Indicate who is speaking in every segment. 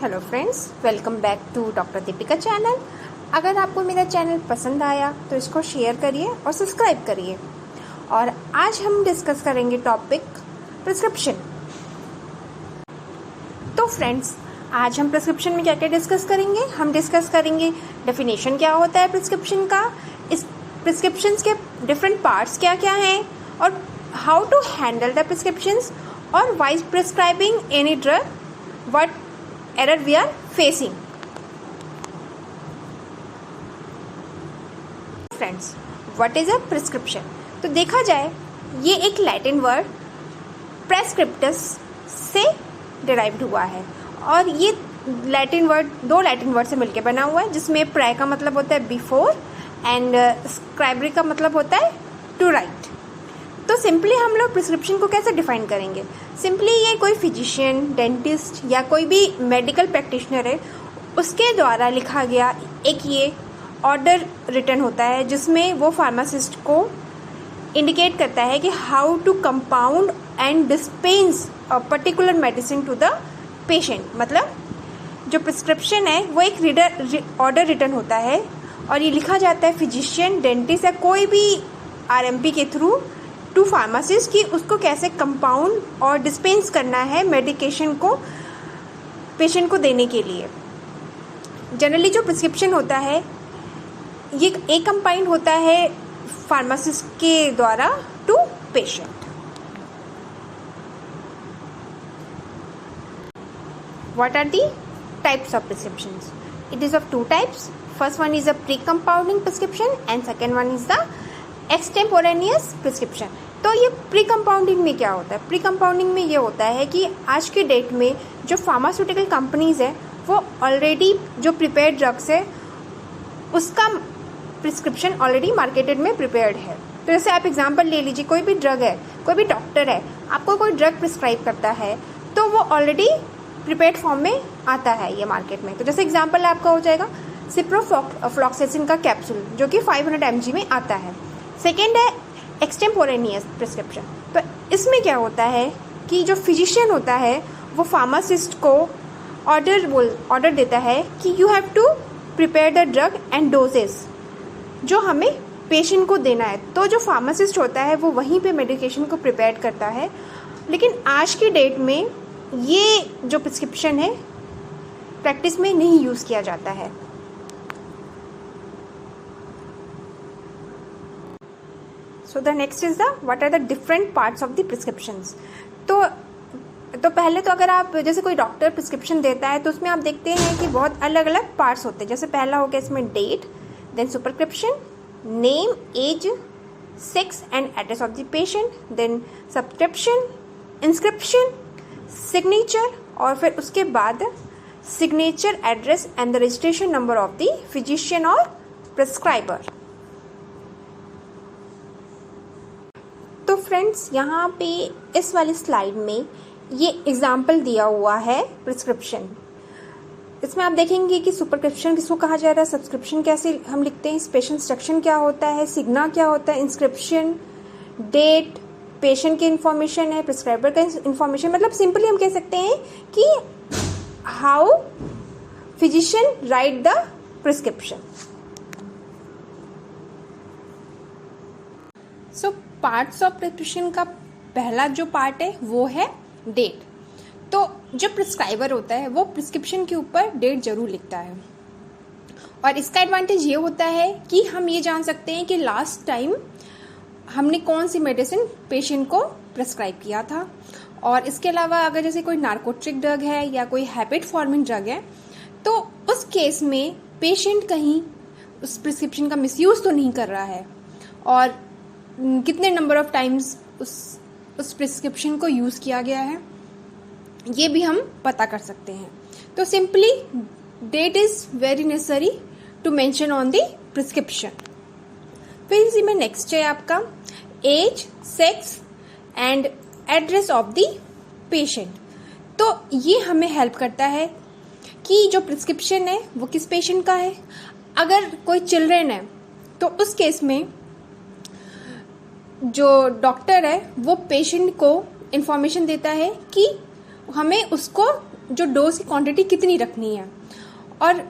Speaker 1: Hello friends, welcome back to doctor Deepika channel. अगर आपको मेरा चैनल पसंद आया तो इसको शेयर करिए और सब्सक्राइब करिए। और आज हम डिस्कस करेंगे टॉपिक प्रिस्क्रिप्शन। तो फ्रेंड्स, आज हम प्रिस्क्रिप्शन में क्या क्या डिस्कस करेंगे। हम डिस्कस करेंगे डेफिनेशन क्या होता है प्रिस्क्रिप्शन का, इस प्रिस्क्रिप्शंस के डिफरेंट पार्ट्स क्या क्या हैं, और how to handle the prescriptions, और wise prescribing any drug, what error we are facing. Friends, what is a prescription? तो देखा जाए ये एक लैटिन वर्ड प्रेस्क्रिप्टस से डिराइव्ड हुआ है, और ये लैटिन वर्ड दो लैटिन वर्ड से मिलकर बना हुआ है, जिसमें प्रे का मतलब होता है बिफोर एंड स्क्राइबरी का मतलब होता है टू राइट। तो सिंपली हम लोग प्रिस्क्रिप्शन को कैसे डिफाइन करेंगे। सिंपली ये कोई फिजिशियन, डेंटिस्ट या कोई भी मेडिकल प्रैक्टिशनर है, उसके द्वारा लिखा गया एक ये ऑर्डर रिटन होता है, जिसमें वो फार्मासिस्ट को इंडिकेट करता है कि how to compound and dispense a particular medicine to the patient. मतलब जो प्रिस्क्रिप्शन है वो एक ऑर्डर रिटन होता है, और ये लिखा जाता है फिजिशियन, डेंटिस्ट या कोई भी आरएमपी के थ्रू टू फार्मासिस्ट कि उसको कैसे कंपाउंड और डिस्पेंस करना है मेडिकेशन को पेशेंट को देने के लिए। जनरली जो प्रिस्क्रिप्शन होता है ये एक कंपाउंड होता है फार्मासिस्ट के द्वारा to patient. What are the types of prescriptions? It is of two types. First one is a pre-compounding prescription and second one is the extemporaneous prescription. तो ये प्री कंपाउंडिंग में क्या होता है। प्री कंपाउंडिंग में ये होता है कि आज के डेट में जो फार्मास्यूटिकल कंपनीज है वो ऑलरेडी जो प्रिपेयर्ड ड्रग्स है उसका प्रिस्क्रिप्शन ऑलरेडी मार्केटेड में प्रिपेयर्ड है। तो जैसे आप एग्जांपल ले लीजिए, कोई भी ड्रग है, कोई भी डॉक्टर है, आपको कोई ड्रग प्रिस्क्राइब करता है तो वो ऑलरेडी प्रिपेयर्ड फॉर्म में आता है ये मार्केट में। तो जैसे एग्जाम्पल आपका हो जाएगा सिप्रोफ्लॉक्सेसिन का कैप्सूल, जो कि 500 mg में आता है। सेकेंड है एक्सटेम्पोरेनियस प्रिस्क्रिप्शन। तो इसमें क्या होता है कि जो फिजिशियन होता है वो फार्मासिस्ट को ऑर्डर देता है कि you have to prepare the drug and doses जो हमें पेशेंट को देना है। तो जो फार्मासिस्ट होता है वो वहीं पे मेडिकेशन को प्रिपेयर करता है। लेकिन आज की डेट में ये जो प्रिस्क्रिप्शन है प्रैक्टिस में नहीं यूज़ किया जाता है। So the next is the what are the different parts of the prescriptions. तो पहले तो अगर आप जैसे कोई डॉक्टर प्रिस्क्रिप्शन देता है तो उसमें आप देखते हैं कि बहुत अलग अलग पार्ट्स होते हैं। जैसे पहला हो गया इसमें date, then superscription, name, age, sex and address of the patient, then subscription, inscription, signature, और फिर उसके बाद signature, address and the registration number of the physician और प्रिस्क्राइबर। तो फ्रेंड्स, यहाँ पे इस वाली स्लाइड में ये एग्जाम्पल दिया हुआ है प्रिस्क्रिप्शन। इसमें आप देखेंगे कि सुपरस्क्रिप्शन किसको कहा जा रहा है, सब्सक्रिप्शन कैसे हम लिखते हैं, स्पेशल इंस्ट्रक्शन क्या होता है, सिग्ना क्या होता है, इंस्क्रिप्शन, डेट पेशेंट की इंफॉर्मेशन है, प्रिस्क्राइबर का इंफॉर्मेशन। मतलब सिंपली हम कह सकते हैं कि how physician right the prescription. So parts of prescription का पहला जो पार्ट है वो है डेट। तो जो प्रिस्क्राइबर होता है वो प्रिस्क्रिप्शन के ऊपर डेट जरूर लिखता है, और इसका एडवांटेज ये होता है कि हम ये जान सकते हैं कि लास्ट टाइम हमने कौन सी मेडिसिन पेशेंट को प्रिस्क्राइब किया था। और इसके अलावा अगर जैसे कोई नार्कोटिक ड्रग है या कोई हैबिट फॉर्मिंग ड्रग है तो उस केस में पेशेंट कहीं उस प्रिस्क्रिप्शन का मिसयूज तो नहीं कर रहा है, और कितने नंबर ऑफ टाइम्स उस प्रिस्क्रिप्शन को यूज़ किया गया है ये भी हम पता कर सकते हैं। तो simply date is very necessary to mention on the prescription. फिर इसी में नेक्स्ट है आपका age, sex and address of the patient. तो ये हमें हेल्प करता है कि जो प्रिस्क्रिप्शन है वो किस पेशेंट का है। अगर कोई चिल्ड्रेन है तो उस केस में जो डॉक्टर है वो पेशेंट को इंफॉर्मेशन देता है कि हमें उसको जो डोज की क्वांटिटी कितनी रखनी है। और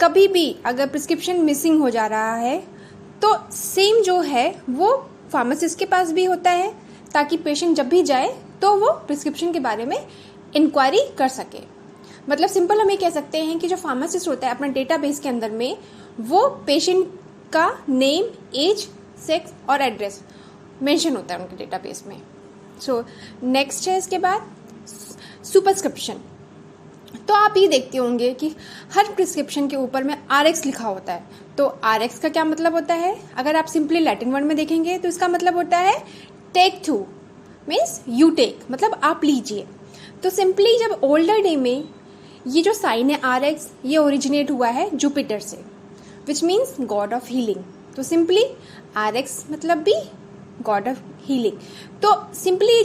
Speaker 1: कभी भी अगर प्रिस्क्रिप्शन मिसिंग हो जा रहा है तो सेम जो है वो फार्मासिस्ट के पास भी होता है, ताकि पेशेंट जब भी जाए तो वो प्रिस्क्रिप्शन के बारे में इंक्वायरी कर सके। मतलब सिंपल हम ये कह सकते हैं कि जो फार्मासिस्ट होता है अपना डेटाबेस के अंदर में वो पेशेंट का नेम, एज, सेक्स और एड्रेस मेंशन होता है उनके डेटाबेस में। सो नेक्स्ट है इसके बाद सुपरस्क्रिप्शन। तो आप ये देखते होंगे कि हर प्रिस्क्रिप्शन के ऊपर में RX लिखा होता है। तो RX का क्या मतलब होता है? अगर आप सिंपली लैटिन वर्ड में देखेंगे तो इसका मतलब होता है take two, means you take, मतलब आप लीजिए। तो सिंपली जब ओल्डर डे में ये जो साइन है RX, ये ओरिजिनेट हुआ है जुपिटर से, which means God of healing. तो सिंपली RX मतलब भी गॉड ऑफ हीलिंग। तो सिंपली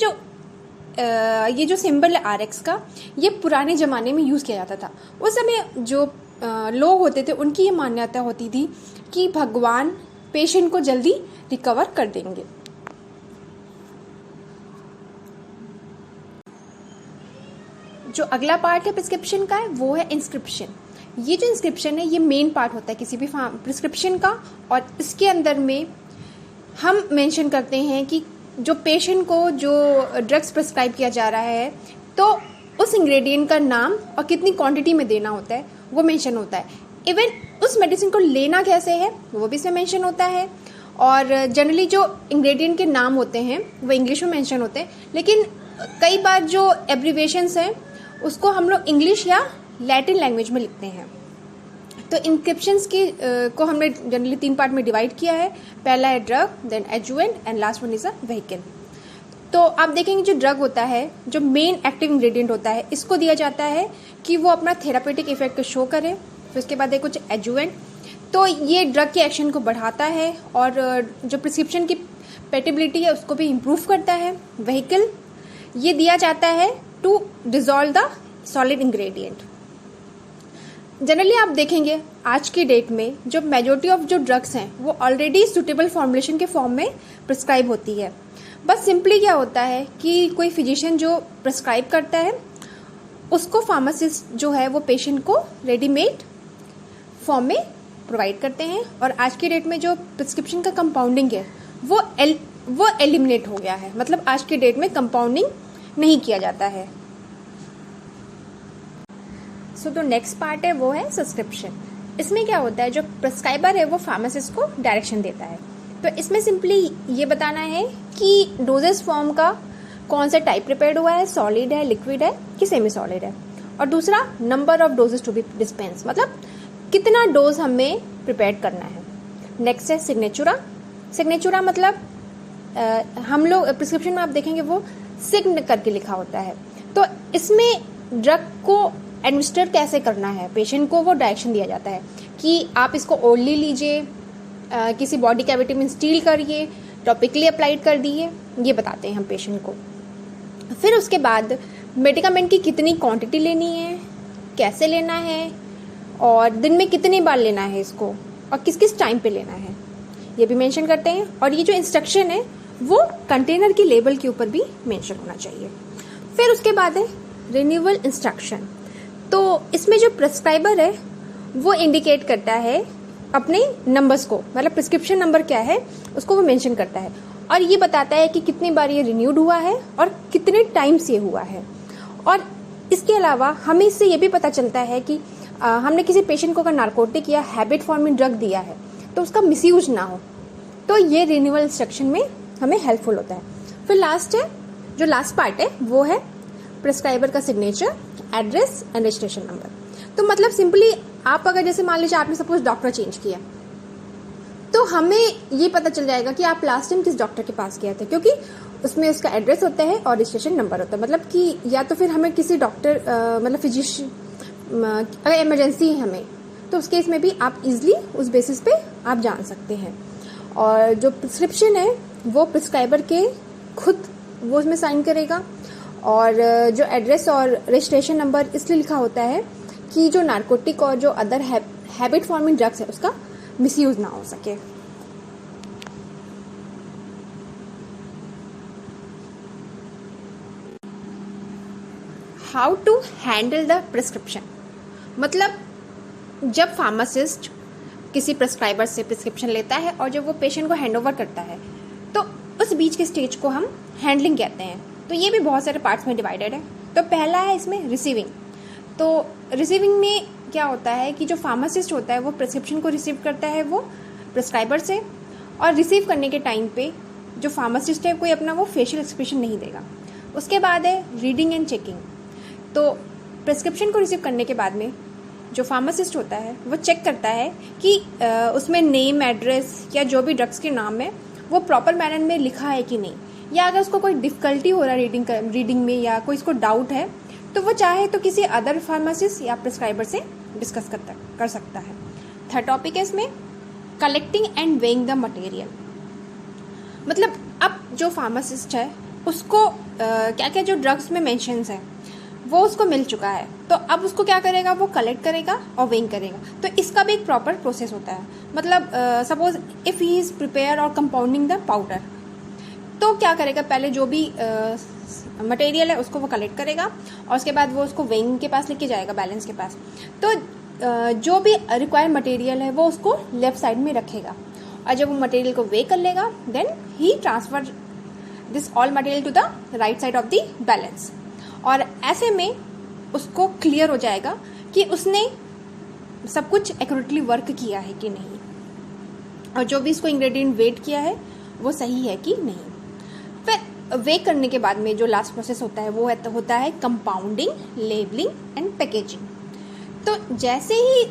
Speaker 1: ये जो सिंबल है RX का, ये पुराने ज़माने में यूज़ किया जाता था। उस समय जो लोग होते थे उनकी ये मान्यता होती थी कि भगवान पेशेंट को जल्दी रिकवर कर देंगे। जो अगला पार्ट है प्रिस्क्रिप्शन का है वो है इंस्क्रिप्शन। ये जो इंस्क्रिप्शन है ये मेन पार्ट होता है किसी भी प्रिस्क्रिप्शन का, और इसके अंदर में हम मेंशन करते हैं कि जो पेशेंट को जो ड्रग्स प्रिस्क्राइब किया जा रहा है तो उस इंग्रेडिएंट का नाम और कितनी क्वांटिटी में देना होता है वो मेंशन होता है। इवन उस मेडिसिन को लेना कैसे है वो भी इसमें मेंशन होता है। और जनरली जो इंग्रेडिएंट के नाम होते हैं वो इंग्लिश में मेंशन होते हैं, लेकिन कई बार जो एब्रीविएशंस हैं उसको हम लोग इंग्लिश या लैटिन लैंग्वेज में लिखते हैं। तो इंस्क्रिप्शंस की को हमने जनरली 3 पार्ट में डिवाइड किया है। पहला है drug, then adjuvant and last one is a vehicle. तो आप देखेंगे जो ड्रग होता है, जो मेन एक्टिव इंग्रेडिएंट होता है, इसको दिया जाता है कि वो अपना थेरापेटिक इफेक्ट को शो करे। फिर उसके बाद है कुछ एडजुवेंट, तो ये ड्रग के एक्शन को बढ़ाता है और जो प्रिस्क्रिप्शन की पेटेबिलिटी है उसको भी इम्प्रूव करता है। व्हीकल ये दिया जाता है to dissolve the solid ingredient. Generally आप देखेंगे आज की डेट में जो मेजोरिटी ऑफ जो ड्रग्स हैं वो ऑलरेडी सुटेबल फॉर्मुलेशन के फॉर्म में प्रिस्क्राइब होती है। बस सिंपली क्या होता है कि कोई फिजिशियन जो प्रिस्क्राइब करता है उसको फार्मासिस्ट जो है वो पेशेंट को रेडीमेड फॉर्म में प्रोवाइड करते हैं। और आज की डेट में जो प्रिस्क्रिप्शन का कंपाउंडिंग है वो एलिमिनेट हो गया है, मतलब आज की डेट में कंपाउंडिंग नहीं किया जाता है। सो तो नेक्स्ट पार्ट है वो है सब्सक्रिप्शन। इसमें क्या होता है, जो प्रिस्क्राइबर है वो फार्मासिस्ट को डायरेक्शन देता है। तो इसमें सिंपली ये बताना है कि डोजेस फॉर्म का कौन सा टाइप प्रिपेयर्ड हुआ है, सॉलिड है, लिक्विड है कि सेमी सॉलिड है। और दूसरा number of doses to be dispense, मतलब कितना डोज हमें प्रिपेयर करना है। नेक्स्ट है सिग्नेचुरा। सिग्नेचुरा मतलब हम लोग प्रिस्क्रिप्शन में आप देखेंगे वो सिग्न करके लिखा होता है। तो इसमें ड्रग को एडमिनिस्टर कैसे करना है पेशेंट को वो डायरेक्शन दिया जाता है कि आप इसको ओरली लीजिए, किसी बॉडी कैविटी में इंस्टील करिए, टॉपिकली अप्लाइड कर दिए, ये बताते हैं हम पेशेंट को। फिर उसके बाद मेडिकामेंट की कितनी क्वांटिटी लेनी है, कैसे लेना है और दिन में कितनी बार लेना है इसको और किस किस टाइम पे लेना है, ये भी मेंशन करते हैं। और ये जो इंस्ट्रक्शन है वो कंटेनर की लेबल के ऊपर भी मेंशन होना चाहिए। फिर उसके बाद है रिन्यूअल इंस्ट्रक्शन। तो इसमें जो प्रिस्क्राइबर है वो इंडिकेट करता है अपने नंबर्स को, मतलब प्रिस्क्रिप्शन नंबर क्या है उसको वो मेंशन करता है और ये बताता है कि कितनी बार ये रिन्यूड हुआ है और कितने टाइम से हुआ है। और इसके अलावा हमें इससे ये भी पता चलता है कि हमने किसी पेशेंट को अगर नार्कोटिक या हैबिट फॉर्मिंग ड्रग दिया है तो उसका मिसयूज ना हो, तो ये रिन्यूअल इंस्ट्रक्शन में हमें हेल्पफुल होता है। फिर लास्ट है, जो लास्ट पार्ट है वो है प्रिस्क्राइबर का signature, address and registration number. तो मतलब सिंपली आप अगर जैसे मान लीजिए आपने सपोज डॉक्टर चेंज किया तो हमें ये पता चल जाएगा कि आप लास्ट टाइम किस डॉक्टर के पास गए थे, क्योंकि उसमें उसका एड्रेस होता है और रजिस्ट्रेशन नंबर होता है। मतलब कि या तो फिर हमें किसी डॉक्टर मतलब फिजिशियन अगर इमरजेंसी है हमें तो उस केस में भी आप इजीली उस बेसिस पे आप जान सकते हैं। और जो प्रिस्क्रिप्शन है वो प्रिस्क्राइबर के खुद वो उसमें साइन करेगा और जो एड्रेस और रजिस्ट्रेशन नंबर इसलिए लिखा होता है कि जो नार्कोटिक और जो अदर हैबिट फॉर्मिंग ड्रग्स है उसका मिसयूज ना हो सके। How to handle the prescription. मतलब जब फार्मासिस्ट किसी प्रिस्क्राइबर से प्रिस्क्रिप्शन लेता है और जब वो पेशेंट को हैंड ओवर करता है, तो उस बीच के स्टेज को हम हैंडलिंग कहते हैं। तो ये भी बहुत सारे पार्ट्स में डिवाइडेड है। तो पहला है इसमें रिसीविंग। तो रिसीविंग में क्या होता है कि जो फार्मासिस्ट होता है वो प्रिस्क्रिप्शन को रिसीव करता है वो प्रिस्क्राइबर से, और रिसीव करने के टाइम पे जो फार्मासिस्ट है कोई अपना वो फेशियल एक्सप्रेशन नहीं देगा। उसके बाद है रीडिंग एंड चेकिंग। तो प्रिस्क्रिप्शन को रिसीव करने के बाद में जो फार्मासिस्ट होता है वो चेक करता है कि उसमें नेम, एड्रेस या जो भी ड्रग्स के नाम है वो प्रॉपर मैनर में लिखा है कि नहीं, या अगर उसको कोई डिफ़िकल्टी हो रहा है रीडिंग में या कोई इसको डाउट है तो वो चाहे तो किसी अदर फार्मासिस्ट या प्रिस्क्राइबर से डिस्कस कर सकता है। थर्ड टॉपिक है इसमें collecting and weighing the material. मतलब अब जो फार्मासिस्ट है उसको क्या क्या जो ड्रग्स में मेंशंस है वो उसको मिल चुका है, तो अब उसको क्या करेगा, वो कलेक्ट करेगा और वेइंग करेगा। तो इसका भी एक प्रॉपर प्रोसेस होता है। मतलब suppose if he is prepare और कंपाउंडिंग द पाउडर, तो क्या करेगा, पहले जो भी मटेरियल है उसको वो कलेक्ट करेगा और उसके बाद वो उसको वेइंग के पास लेके जाएगा, बैलेंस के पास। तो जो भी रिक्वायर्ड मटेरियल है वो उसको लेफ्ट साइड में रखेगा, और जब वो मटेरियल को वे कर लेगा then he transfer this all material to the right side of the balance. और ऐसे में उसको क्लियर हो जाएगा कि उसने सब कुछ एक्यूरेटली वर्क किया है कि नहीं, और जो भी इसको इंग्रेडिएंट वेट किया है वो सही है कि नहीं। फिर वे करने के बाद में जो लास्ट प्रोसेस होता है वो होता है कंपाउंडिंग, लेबलिंग एंड पैकेजिंग। तो जैसे ही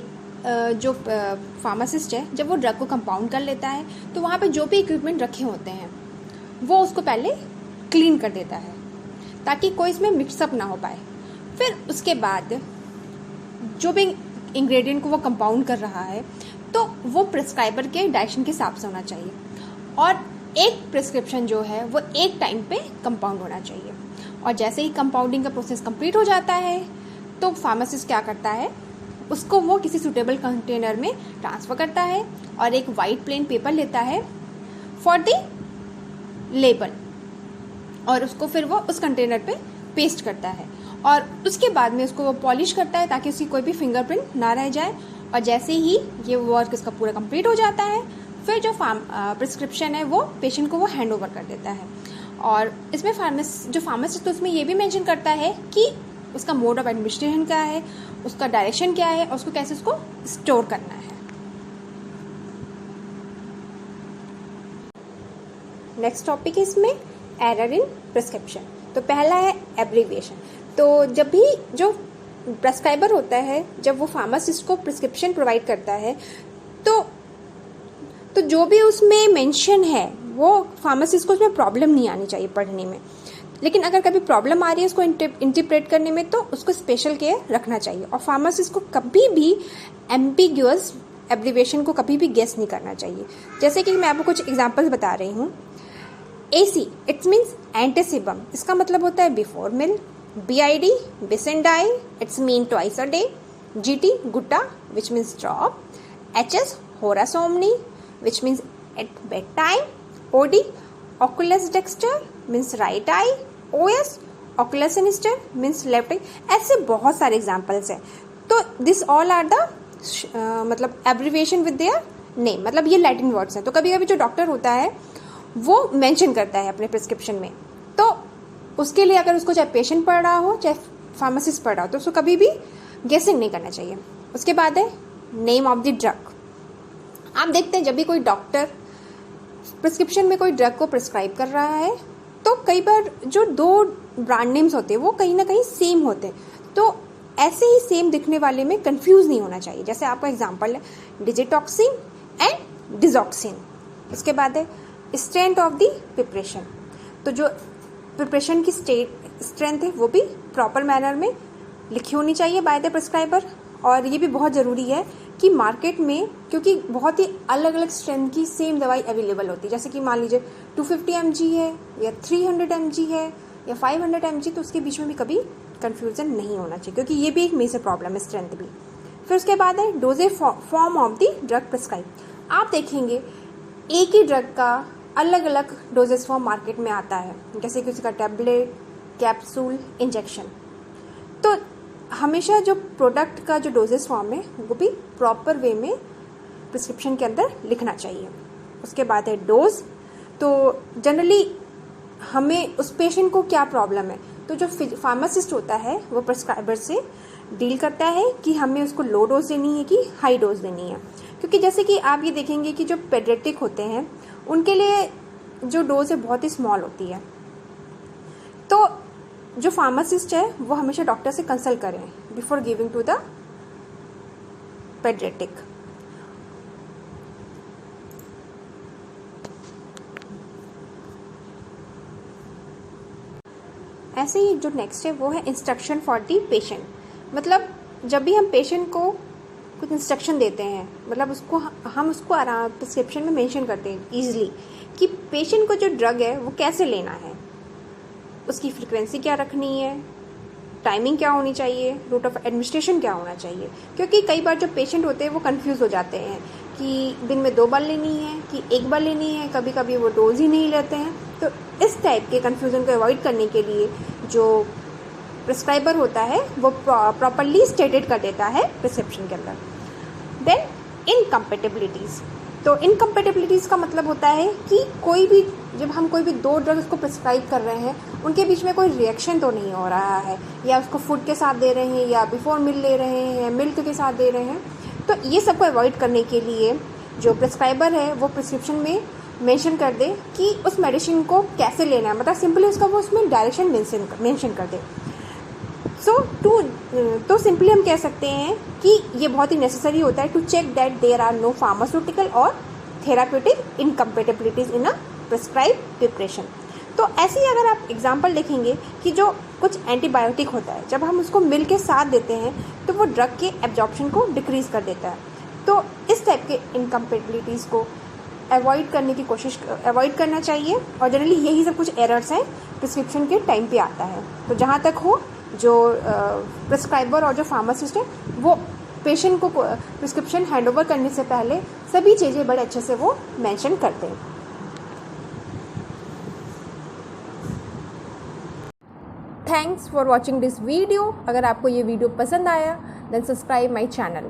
Speaker 1: जो फार्मासिस्ट है जब वो ड्रग को कंपाउंड कर लेता है तो वहाँ पे जो भी इक्विपमेंट रखे होते हैं वो उसको पहले क्लीन कर देता है ताकि कोई इसमें मिक्सअप ना हो पाए। फिर उसके बाद जो भी इंग्रेडिएंट को वो कंपाउंड कर रहा है तो वो प्रिस्क्राइबर के डायरेक्शन के हिसाब से होना चाहिए, और एक प्रिस्क्रिप्शन जो है वो एक टाइम पे कंपाउंड होना चाहिए। और जैसे ही कंपाउंडिंग का प्रोसेस कंप्लीट हो जाता है तो फार्मासिस्ट क्या करता है, उसको वो किसी सूटेबल कंटेनर में ट्रांसफ़र करता है और एक वाइट प्लेन पेपर लेता है फॉर द लेबल, और उसको फिर वो उस कंटेनर पे पेस्ट करता है और उसके बाद में उसको वो पॉलिश करता है ताकि उसकी कोई भी फिंगरप्रिंट ना रह जाए। और जैसे ही ये वर्क इसका पूरा कंप्लीट हो जाता है फिर जो प्रिस्क्रिप्शन है वो पेशेंट को वो हैंड ओवर कर देता है। और इसमें फार्मासिस्ट तो उसमें ये भी मेंशन करता है कि उसका मोड ऑफ एडमिनिस्ट्रेशन क्या है, उसका डायरेक्शन क्या है और उसको कैसे उसको स्टोर करना है। नेक्स्ट टॉपिक है इसमें एरर इन प्रिस्क्रिप्शन। तो पहला है एब्रीविएशन। तो जब भी जो प्रिस्क्राइबर होता है जब वो फार्मासिस्ट को प्रिस्क्रिप्शन प्रोवाइड करता है तो जो भी उसमें मेंशन है वो फार्मासिस्ट को उसमें प्रॉब्लम नहीं आनी चाहिए पढ़ने में, लेकिन अगर कभी प्रॉब्लम आ रही है उसको इंटरप्रेट करने में तो उसको स्पेशल केयर रखना चाहिए। और फार्मासिस्ट को कभी भी एम्बिग्यूअस एब्रीविएशन को कभी भी गेस नहीं करना चाहिए। जैसे कि मैं आपको कुछ एग्जांपल्स बता रही हूँ। AC इट्स मीन्स एंटीसिबम, इसका मतलब होता है बिफोर मील। BID बिसेंडाइल, it's mean twice a day. GT गुट्टा विच मीन्स ड्रॉप। HS होरासोमनी which means at bed time. OD oculus dexter means right eye. OS oculus sinister means left eye. ऐसे बहुत सारे एग्जाम्पल्स हैं। तो this all are the मतलब abbreviation with their name, मतलब ये लैटिन वर्ड्स हैं। तो कभी कभी जो डॉक्टर होता है वो मेंशन करता है अपने प्रिस्क्रिप्शन में, तो उसके लिए अगर उसको चाहे पेशेंट पढ़ रहा हो चाहे फार्मासिस्ट पढ़ रहा हो तो उसको कभी भी गेसिंग नहीं करना चाहिए। उसके बाद है नेम ऑफ द ड्रग। आप देखते हैं जब भी कोई डॉक्टर प्रिस्क्रिप्शन में कोई ड्रग को प्रिस्क्राइब कर रहा है तो कई बार जो दो ब्रांड नेम्स होते हैं वो कहीं ना कहीं सेम होते हैं, तो ऐसे ही सेम दिखने वाले में कंफ्यूज नहीं होना चाहिए। जैसे आपका एग्जांपल है डिजिटॉक्सिन एंड डिजॉक्सिन। उसके बाद है स्ट्रेंथ ऑफ द प्रिपरेशन। तो जो प्रिपरेशन की स्ट्रेंथ है वो भी प्रॉपर मैनर में लिखी होनी चाहिए बाय द प्रिस्क्राइबर। और ये भी बहुत ज़रूरी है कि मार्केट में, क्योंकि बहुत ही अलग अलग स्ट्रेंथ की सेम दवाई अवेलेबल होती है, जैसे कि मान लीजिए 250 mg है या 300 mg है या 500 mg, तो उसके बीच में भी कभी कन्फ्यूज़न नहीं होना चाहिए, क्योंकि ये भी एक मेजर प्रॉब्लम है, स्ट्रेंथ भी। फिर उसके बाद है doses form of the drug prescribe. आप देखेंगे एक ही ड्रग का अलग अलग डोजेज फॉर्म मार्केट में आता है, जैसे कि उसका टैबलेट, कैप्सूल, इंजेक्शन। तो हमेशा जो प्रोडक्ट का जो डोजेस फॉर्म है वो भी प्रॉपर वे में प्रिस्क्रिप्शन के अंदर लिखना चाहिए। उसके बाद है डोज। तो जनरली हमें उस पेशेंट को क्या प्रॉब्लम है, तो जो फार्मासिस्ट होता है वो प्रिस्क्राइबर से डील करता है कि हमें उसको लो डोज देनी है कि हाई डोज देनी है। क्योंकि जैसे कि आप ये देखेंगे कि जो पेडियाट्रिक होते हैं उनके लिए जो डोज है बहुत ही स्मॉल होती है। तो जो फार्मासिस्ट है वो हमेशा डॉक्टर से कंसल्ट करें before giving to the paediatric. ऐसे ही जो नेक्स्ट है वो है इंस्ट्रक्शन फॉर दी पेशेंट। मतलब जब भी हम पेशेंट को कुछ इंस्ट्रक्शन देते हैं, मतलब उसको हम उसको आराम प्रिस्क्रिप्शन में मेंशन करते हैं ईजिली कि पेशेंट को जो ड्रग है वो कैसे लेना है, उसकी फ्रीक्वेंसी क्या रखनी है, टाइमिंग क्या होनी चाहिए, रूट ऑफ एडमिनिस्ट्रेशन क्या होना चाहिए। क्योंकि कई बार जो पेशेंट होते हैं वो कंफ्यूज हो जाते हैं कि दिन में 2 बार लेनी है कि 1 बार लेनी है, कभी कभी वो डोज ही नहीं लेते हैं। तो इस टाइप के कन्फ्यूज़न को अवॉइड करने के लिए जो प्रिस्क्राइबर होता है वो प्रॉपरली स्टेटेड कर देता है प्रिस्क्रिप्शन के अंदर। देन इनकम्पेटिबिलिटीज़। तो इनकम्पेटिबिलिटीज़ का मतलब होता है कि कोई भी जब हम कोई भी 2 ड्रग्स को प्रिस्क्राइब कर रहे हैं उनके बीच में कोई रिएक्शन तो नहीं हो रहा है, या उसको फूड के साथ दे रहे हैं या बिफोर मील ले रहे हैं या मिल्क के साथ दे रहे हैं। तो ये सबको अवॉइड करने के लिए जो प्रिस्क्राइबर है वो प्रिस्क्रिप्शन में मेंशन कर दे कि उस मेडिसिन को कैसे लेना है, मतलब सिंपली उसका वो उसमें डायरेक्शन मेंशन कर दे। तो सिंपली हम कह सकते हैं कि ये बहुत ही नेसेसरी होता है to check that there are no pharmaceutical और therapeutic incompatibilities in a prescribe preparation. तो ऐसे ही अगर आप एग्जांपल देखेंगे कि जो कुछ एंटीबायोटिक होता है जब हम उसको मिल के साथ देते हैं तो वो ड्रग के एब्जॉर्प्शन को डिक्रीज कर देता है। तो इस टाइप के इनकम्पेटिबिलिटीज़ को अवॉइड करना चाहिए। और जनरली यही सब कुछ एरर्स हैं प्रिस्क्रिप्शन के टाइम पे आता है। तो जहाँ तक हो जो प्रिस्क्राइबर और जो फार्मासिस्ट है वो पेशेंट को प्रिस्क्रिप्शन हैंडओवर करने से पहले सभी चीज़ें बड़े अच्छे से वो मेंशन करते हैं। Thanks for watching this video. अगर आपको ये वीडियो पसंद आया देन सब्सक्राइब माई चैनल।